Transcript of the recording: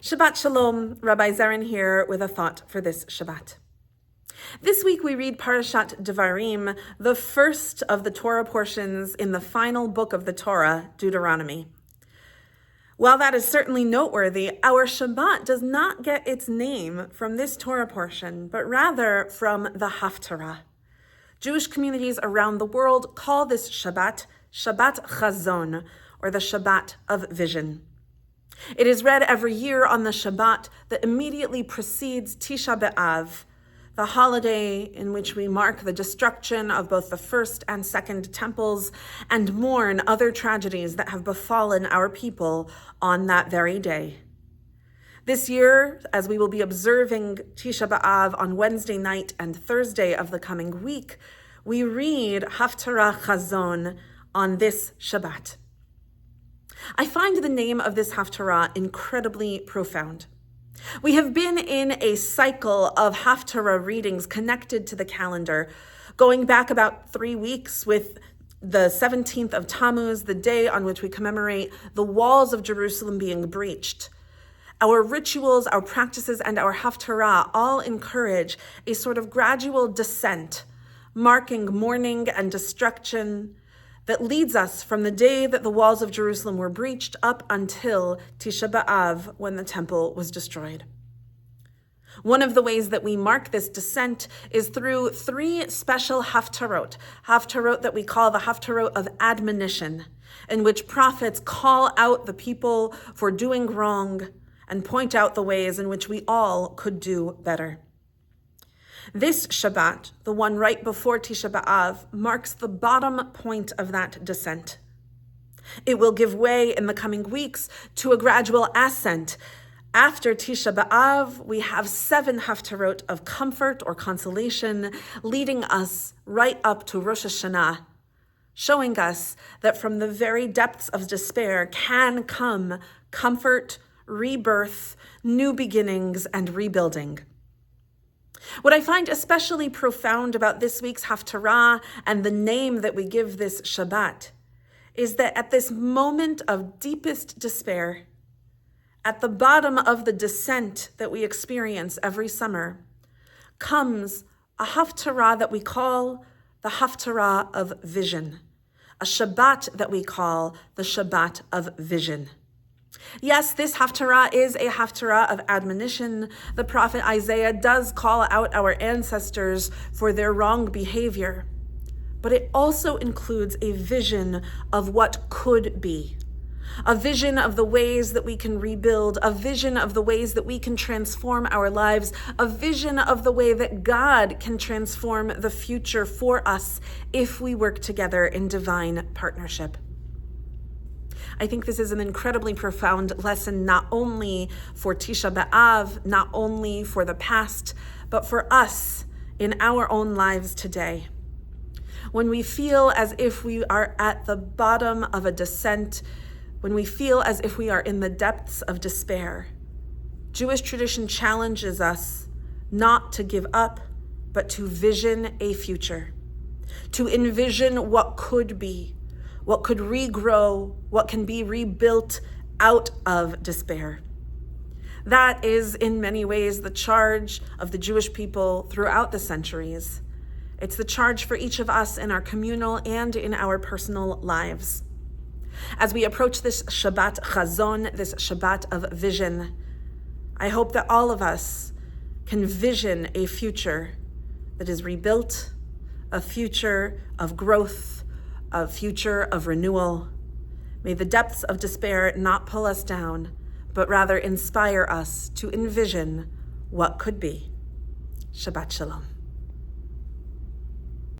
Shabbat Shalom, Rabbi Zerin here with a thought for this Shabbat. This week we read Parashat Devarim, the first of the Torah portions in the final book of the Torah, Deuteronomy. While that is certainly noteworthy, our Shabbat does not get its name from this Torah portion, but rather from the Haftarah. Jewish communities around the world call this Shabbat Shabbat Chazon, or the Shabbat of Vision. It is read every year on the Shabbat that immediately precedes Tisha B'Av, the holiday in which we mark the destruction of both the first and second temples and mourn other tragedies that have befallen our people on that very day. This year, as we will be observing Tisha B'Av on Wednesday night and Thursday of the coming week, we read Haftarah Chazon on this Shabbat. I find the name of this Haftarah incredibly profound. We have been in a cycle of Haftarah readings connected to the calendar, going back about 3 weeks with the 17th of Tammuz, the day on which we commemorate the walls of Jerusalem being breached. Our rituals, our practices, and our Haftarah all encourage a sort of gradual descent, marking mourning and destruction, that leads us from the day that the walls of Jerusalem were breached up until Tisha B'Av, when the temple was destroyed. One of the ways that we mark this descent is through 3 special haftarot that we call the haftarot of admonition, in which prophets call out the people for doing wrong and point out the ways in which we all could do better. This Shabbat, the one right before Tisha B'Av, marks the bottom point of that descent. It will give way in the coming weeks to a gradual ascent. After Tisha B'Av, we have 7 haftarot of comfort or consolation, leading us right up to Rosh Hashanah, showing us that from the very depths of despair can come comfort, rebirth, new beginnings, and rebuilding. What I find especially profound about this week's Haftarah and the name that we give this Shabbat is that at this moment of deepest despair, at the bottom of the descent that we experience every summer, comes a Haftarah that we call the Haftarah of Vision, a Shabbat that we call the Shabbat of Vision. Yes, this Haftarah is a Haftarah of admonition. The prophet Isaiah does call out our ancestors for their wrong behavior, but it also includes a vision of what could be, a vision of the ways that we can rebuild, a vision of the ways that we can transform our lives, a vision of the way that God can transform the future for us if we work together in divine partnership. I think this is an incredibly profound lesson, not only for Tisha B'Av, not only for the past, but for us in our own lives today. When we feel as if we are at the bottom of a descent, when we feel as if we are in the depths of despair, Jewish tradition challenges us not to give up, but to vision a future, to envision what could be, what could regrow, what can be rebuilt out of despair. That is, in many ways, the charge of the Jewish people throughout the centuries. It's the charge for each of us in our communal and in our personal lives. As we approach this Shabbat Chazon, this Shabbat of vision, I hope that all of us can vision a future that is rebuilt, a future of growth, a future of renewal. May the depths of despair not pull us down, but rather inspire us to envision what could be. Shabbat Shalom.